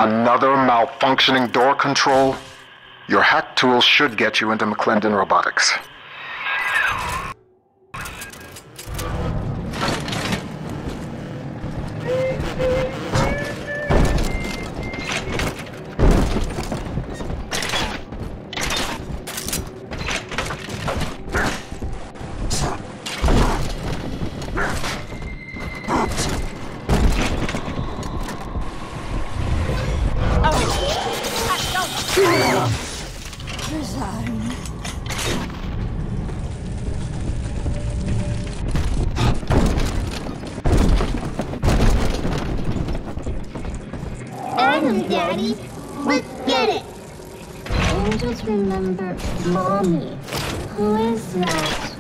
Another malfunctioning door control? Your hack tool should get you into McClendon Robotics. Daddy, let's get it! I just remember Mommy. Who is that?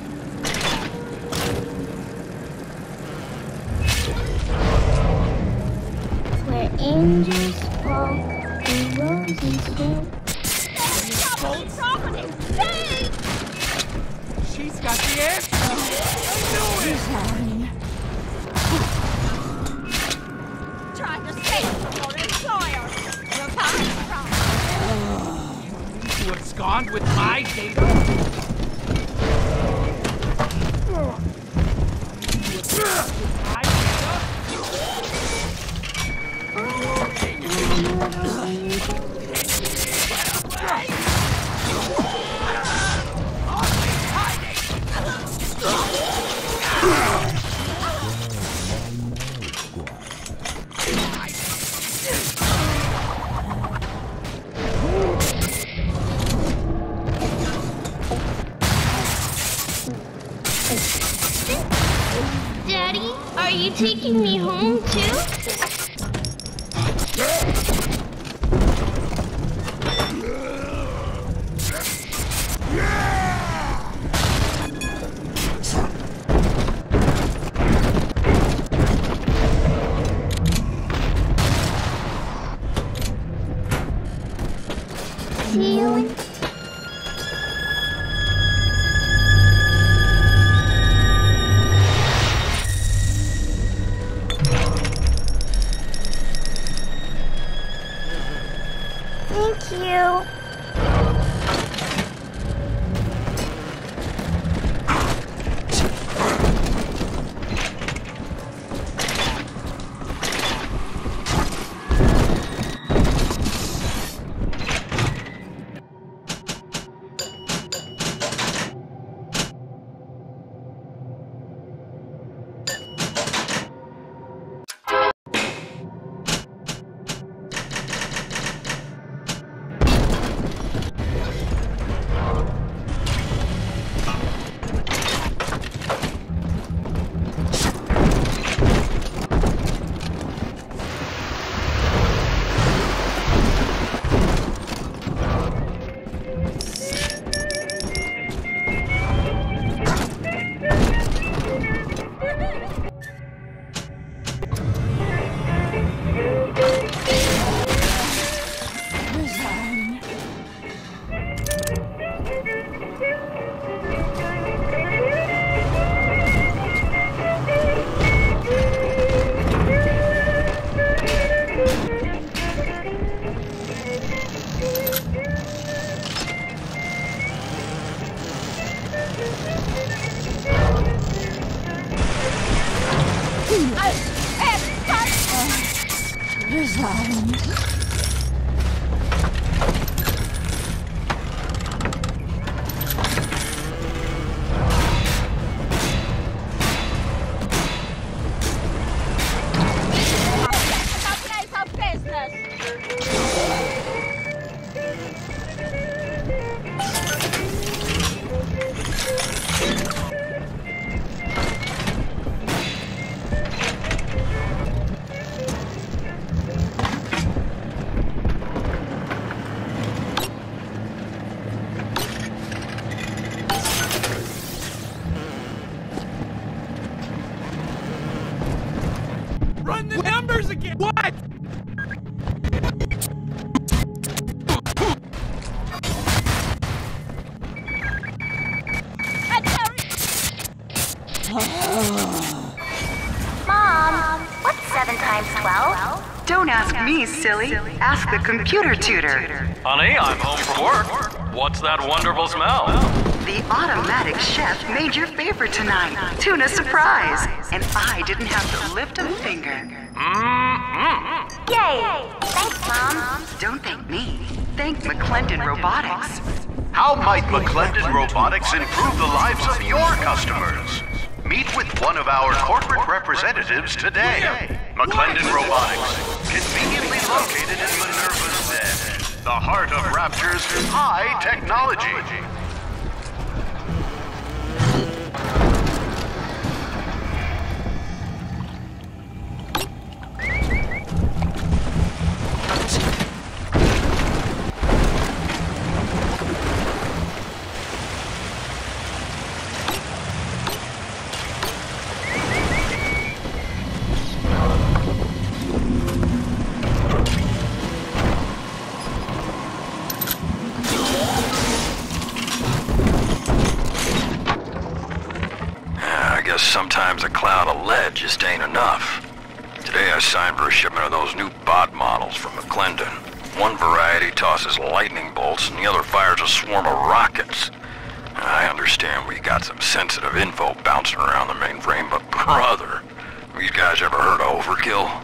Where angels fall and roses fall. She's got the answer! I knew it! Trying to save your employer. You abscond with my data? Daddy, are you taking me home too? See you. Thank you. Run the numbers again! What? Mom, what's 7 times 12? Don't ask me, silly. Ask the computer tutor. Honey, I'm home from work. What's that wonderful smell? The automatic chef made your favorite tonight. Tuna surprise. And I didn't have to lift a finger. Yay! Thanks, Mom. Don't thank me. Thank McClendon Robotics. How might McClendon Robotics improve the lives of your customers? Meet with one of our corporate representatives today. McClendon Robotics, conveniently located in Minerva's den, the heart of Rapture's high technology. Sometimes a cloud of lead just ain't enough. Today I signed for a shipment of those new bot models from McClendon. One variety tosses lightning bolts and the other fires a swarm of rockets. I understand we got some sensitive info bouncing around the mainframe, but brother, these guys ever heard of overkill?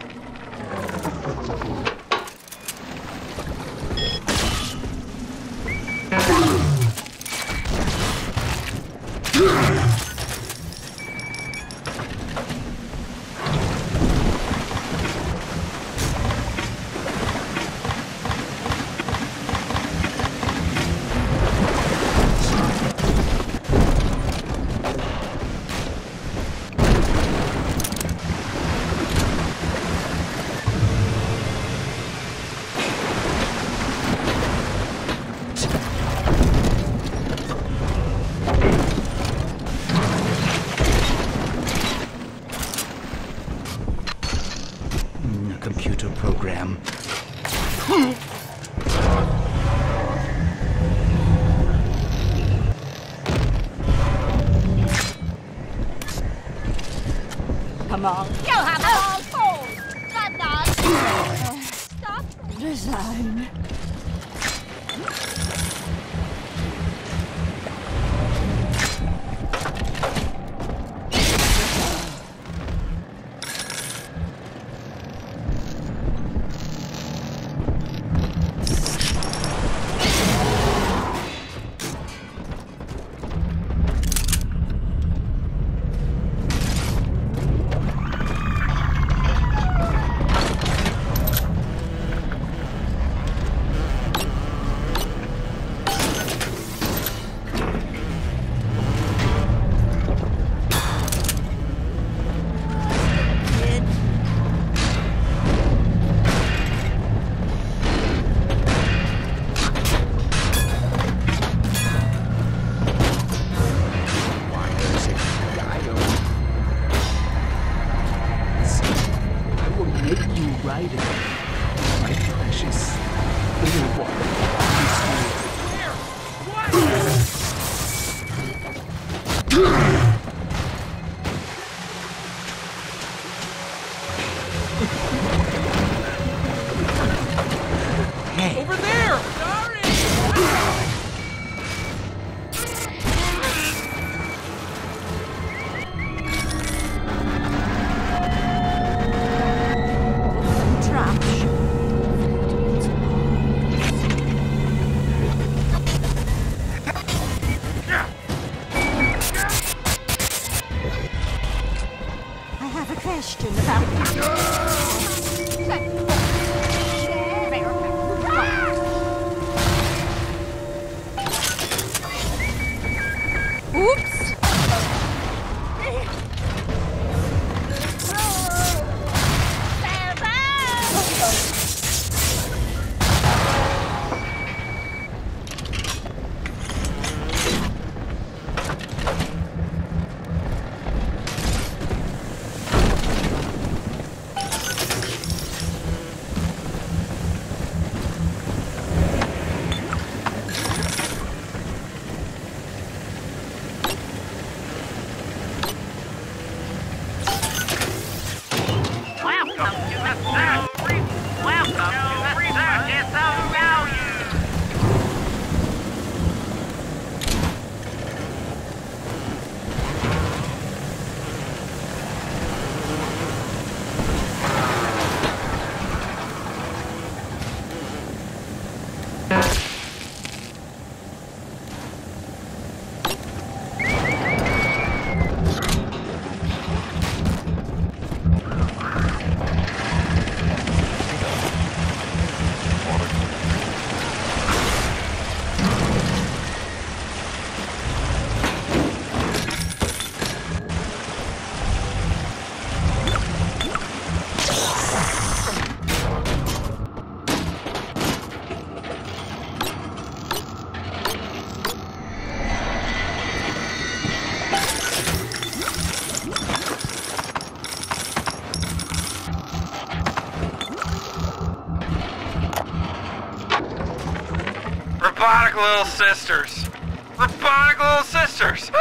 robotic little sisters. Robotic little sisters.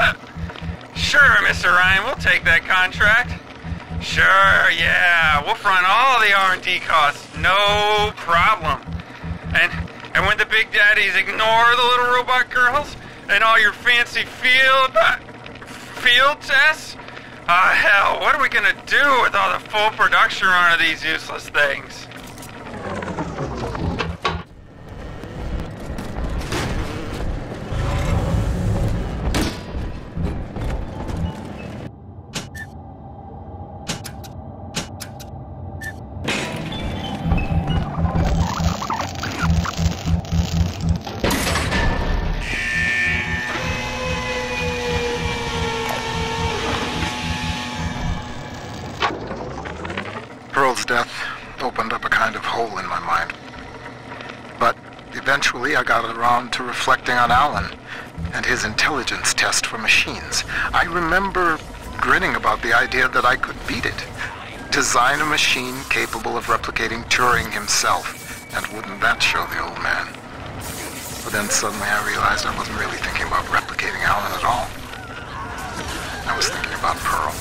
Sure, Mr. Ryan, we'll take that contract. Sure, yeah, we'll front all the R&D costs, no problem. And when the big daddies ignore the little robot girls and all your fancy field tests, hell, what are we gonna do with all the full production run of these useless things? Pearl's death opened up a kind of hole in my mind. But eventually I got around to reflecting on Alan and his intelligence test for machines. I remember grinning about the idea that I could beat it. Design a machine capable of replicating Turing himself. And wouldn't that show the old man? But then suddenly I realized I wasn't really thinking about replicating Alan at all. I was thinking about Pearl.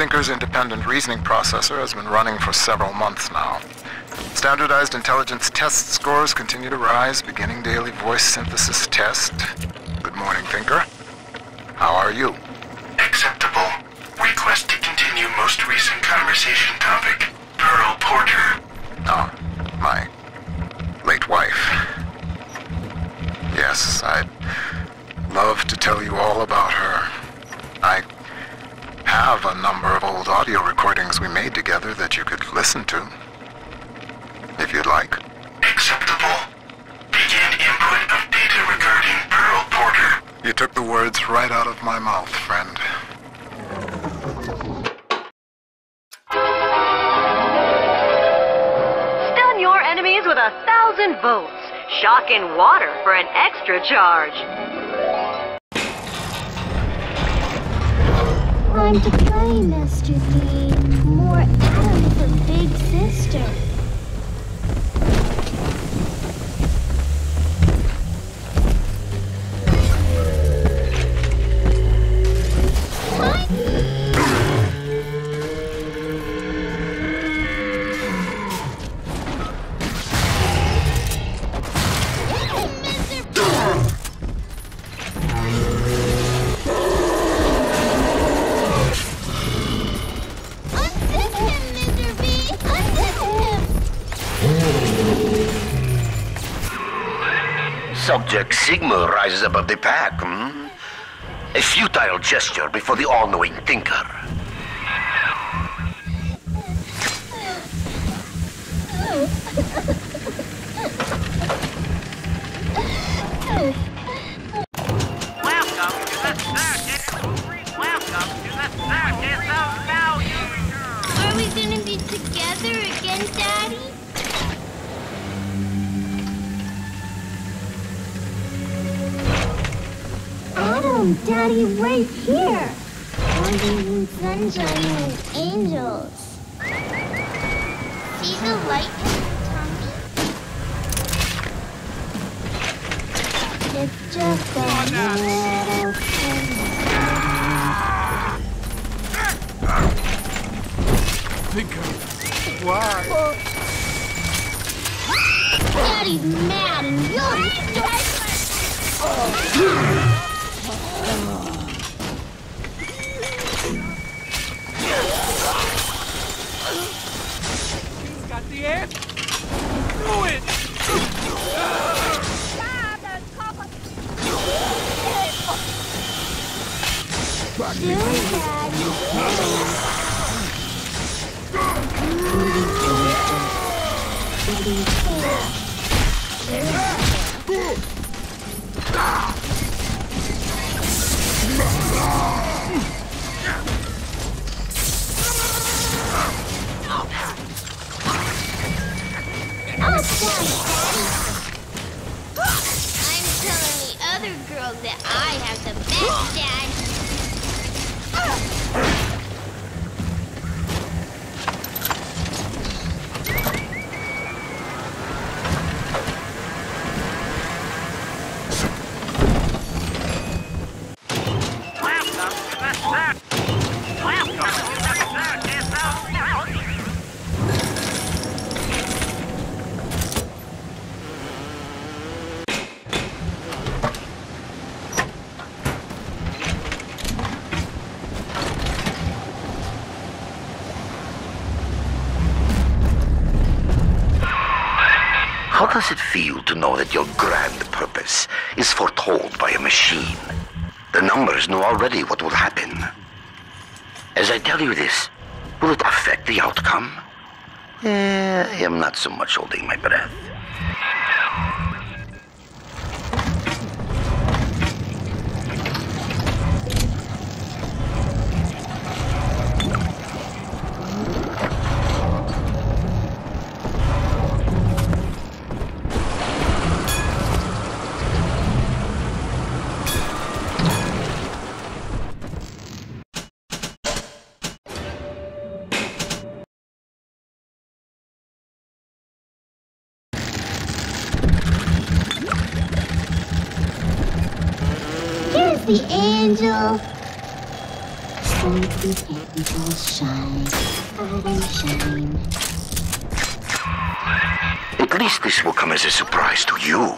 Thinker's independent reasoning processor has been running for several months now. Standardized intelligence test scores continue to rise, beginning daily voice synthesis test. Good morning, Thinker. How are you? Acceptable. Request to continue most recent conversation topic. Pearl Porter. Oh, my late wife. Yes, I'd love to tell you all about her. I have a number of old audio recordings we made together that you could listen to, if you'd like. Acceptable. Begin input of data regarding Pearl Porter. You took the words right out of my mouth, friend. Stun your enemies with 1,000 volts. Shock in water for an extra charge. Time to play, Mr. B. More Adam for Big Sister. Subject Sigma rises above the pack, A futile gesture before the all-knowing thinker. Welcome to the circus. Welcome to the circus of value. Are we gonna be together again, Daddy? Adam, Daddy, right here. Wonders and sunshine and angels. See the light in the tummy? It's just a little thing. Think why? Daddy's mad and you're Got the answer. Do it. How does it feel to know that your grand purpose is foretold by a machine? The numbers know already what will happen. As I tell you this, will it affect the outcome? I am not so much holding my breath. The angel. So the angels shine, shine. At least this will come as a surprise to you.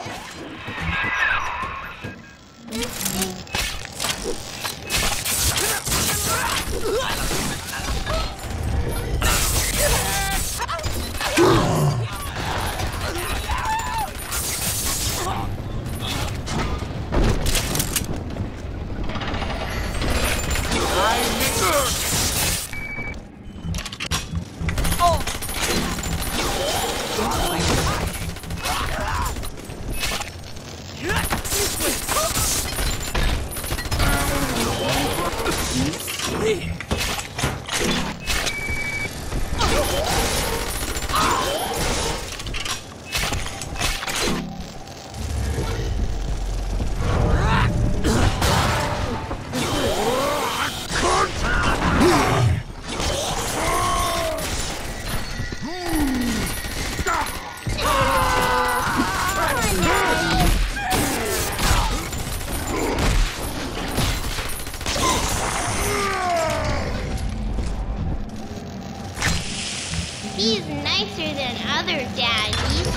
He's nicer than other daddies.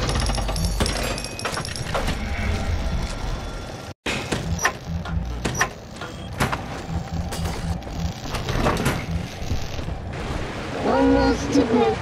Almost to bed.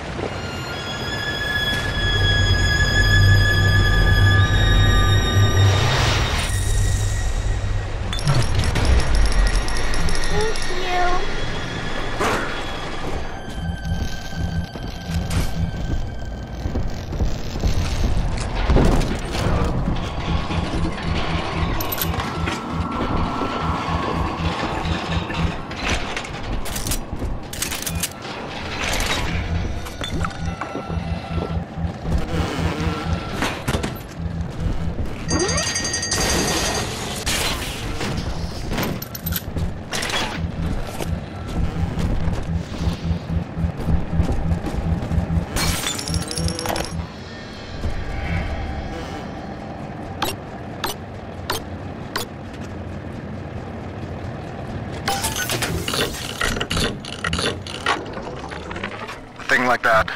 Like that,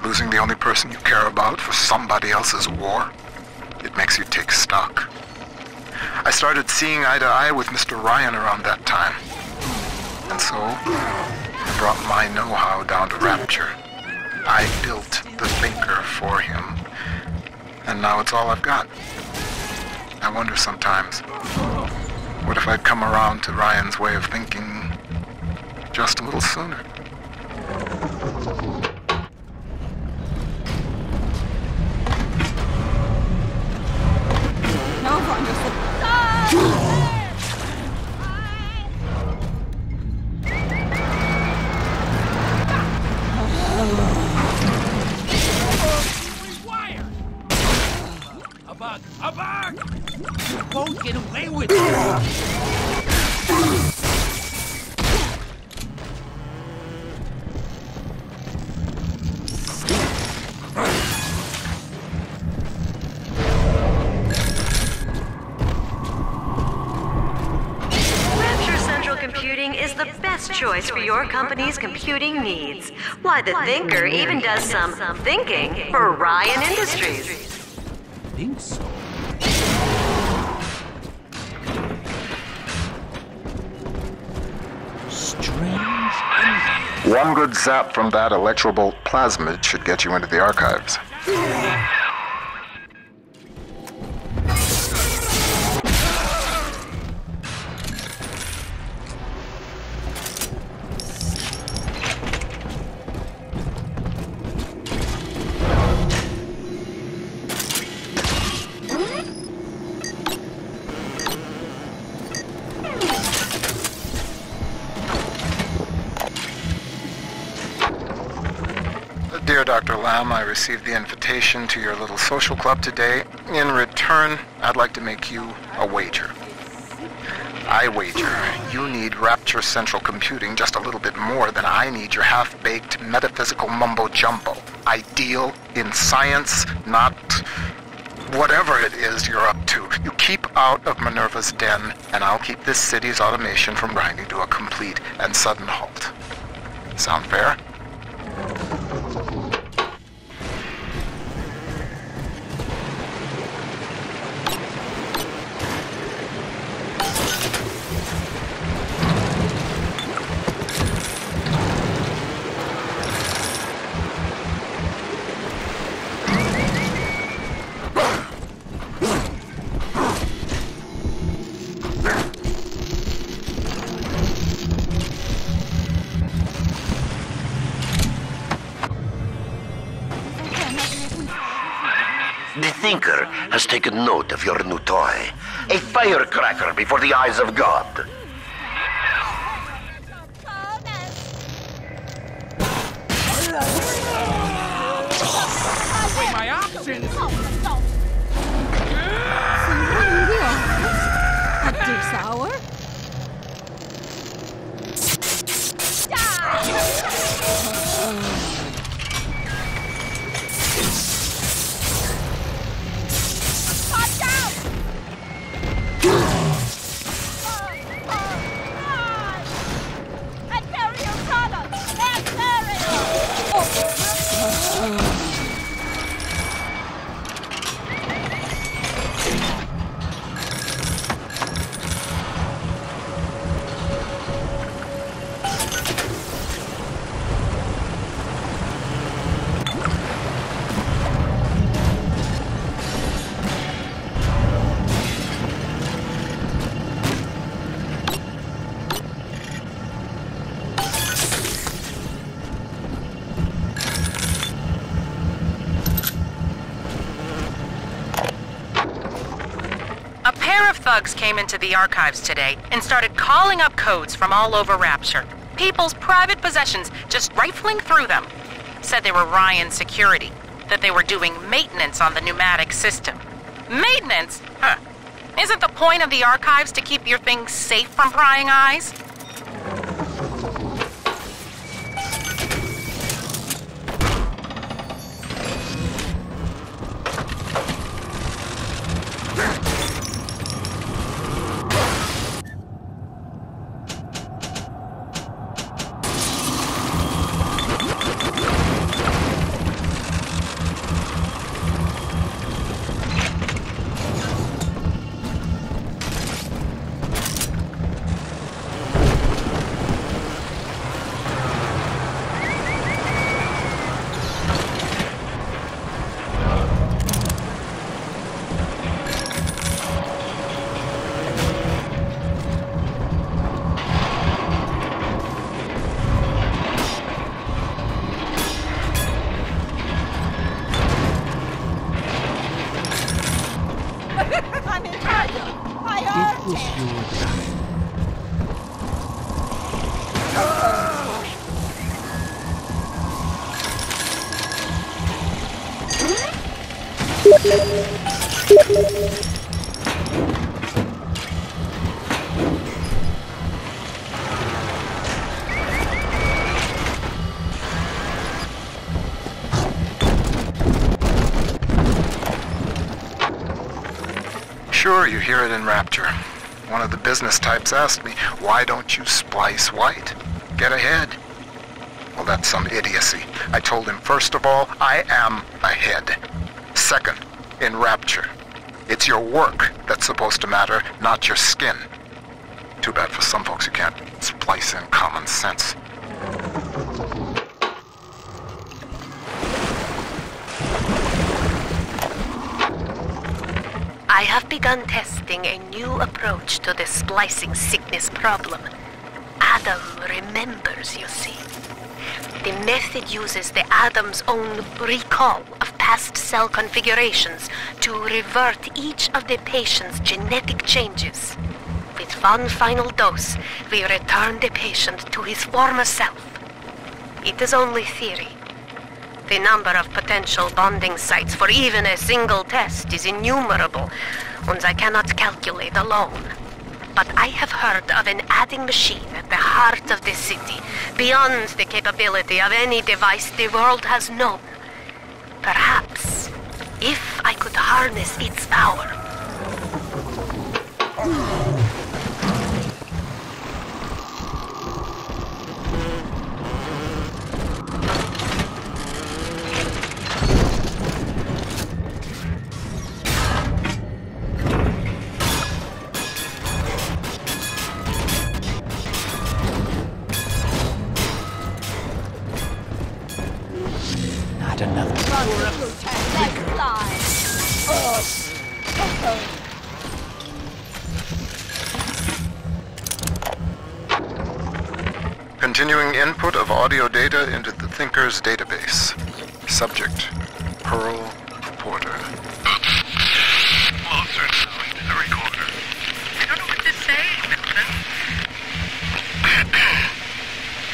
losing the only person you care about for somebody else's war, it makes you take stock. I started seeing eye to eye with Mr. Ryan around that time, and so I brought my know-how down to Rapture. I built the thinker for him, and now it's all I've got. I wonder sometimes, what if I'd come around to Ryan's way of thinking just a little sooner? A bug! You won't get away with it! Rapture Central Computing is the best choice for your company's computing needs. Why, the Thinker even does some thinking for Ryan Industries. Think so? One good zap from that electrobolt plasmid should get you into the archives. Dear Dr. Lamb, I received the invitation to your little social club today. In return, I'd like to make you a wager. I wager you need Rapture Central Computing just a little bit more than I need your half-baked metaphysical mumbo-jumbo. Ideal in science, not whatever it is you're up to. You keep out of Minerva's den, and I'll keep this city's automation from grinding to a complete and sudden halt. Sound fair? The Thinker has taken note of your new toy. A firecracker before the eyes of God. Weigh my options! Active sour? Thugs came into the archives today and started calling up codes from all over Rapture. People's private possessions, just rifling through them. Said they were Ryan security, that they were doing maintenance on the pneumatic system. Maintenance? Huh. Isn't the point of the archives to keep your things safe from prying eyes? Sure, you hear it in Rapture. One of the business types asked me, why don't you splice white? Get ahead. Well, that's some idiocy. I told him, first of all, I am ahead. Second, in Rapture, it's your work that's supposed to matter, not your skin. Too bad for some folks who can't splice in common sense. I have begun testing a new approach to the splicing sickness problem. Adam remembers, you see. The method uses the Adam's own recall of past cell configurations to revert each of the patient's genetic changes. With one final dose, we return the patient to his former self. It is only theory, The number of potential bonding sites for even a single test is innumerable, and I cannot calculate alone. But I have heard of an adding machine at the heart of this city, beyond the capability of any device the world has known. Perhaps, if I could harness its power. Not another. Continuing input of audio data into the Thinker's database. Subject, Pearl Porter. Closer now into the recorder. I don't know what to say, Milton.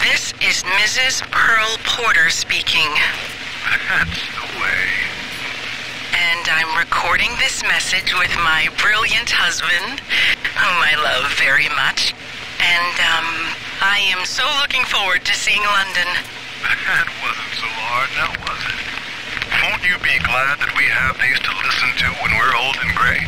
This is Mrs. Pearl Porter speaking. That's the way. And I'm recording this message with my brilliant husband, whom I love very much. And, I am so looking forward to seeing London. That wasn't so hard, now was it? Won't you be glad that we have these to listen to when we're old and gray?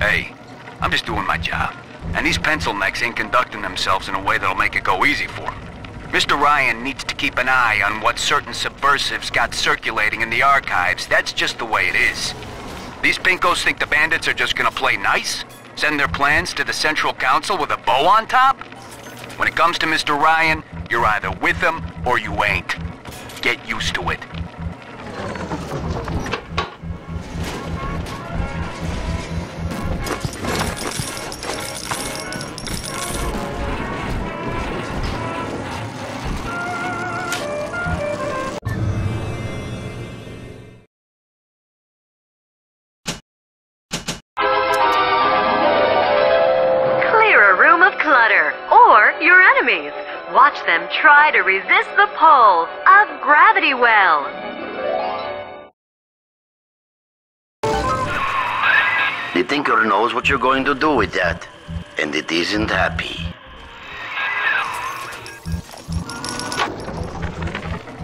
Hey, I'm just doing my job. And these pencil necks ain't conducting themselves in a way that'll make it go easy for them. Mr. Ryan needs to keep an eye on what certain subversives got circulating in the archives. That's just the way it is. These pinkos think the bandits are just gonna play nice? Send their plans to the Central Council with a bow on top? When it comes to Mr. Ryan, you're either with him or you ain't. Get used to it. Watch them try to resist the pull of Gravity Well. The Tinker knows what you're going to do with that, and it isn't happy.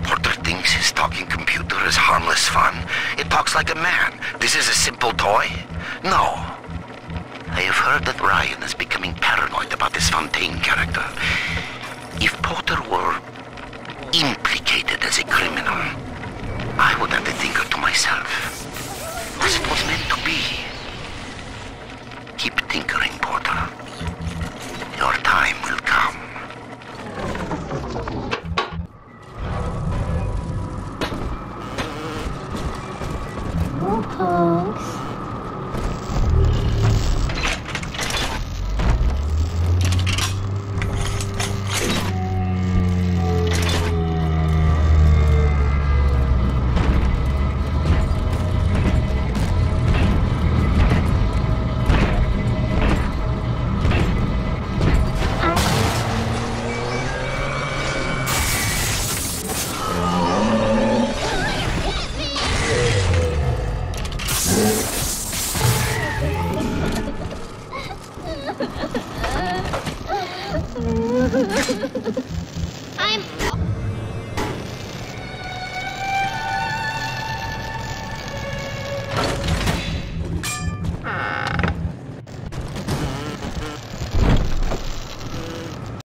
Porter thinks his talking computer is harmless fun. It talks like a man. This is a simple toy? No. I have heard that Ryan is becoming paranoid about this Fontaine character. If Porter were implicated as a criminal, I would have the Tinker to myself. As it was meant to be. Keep tinkering, Porter. Your time will come. Punks.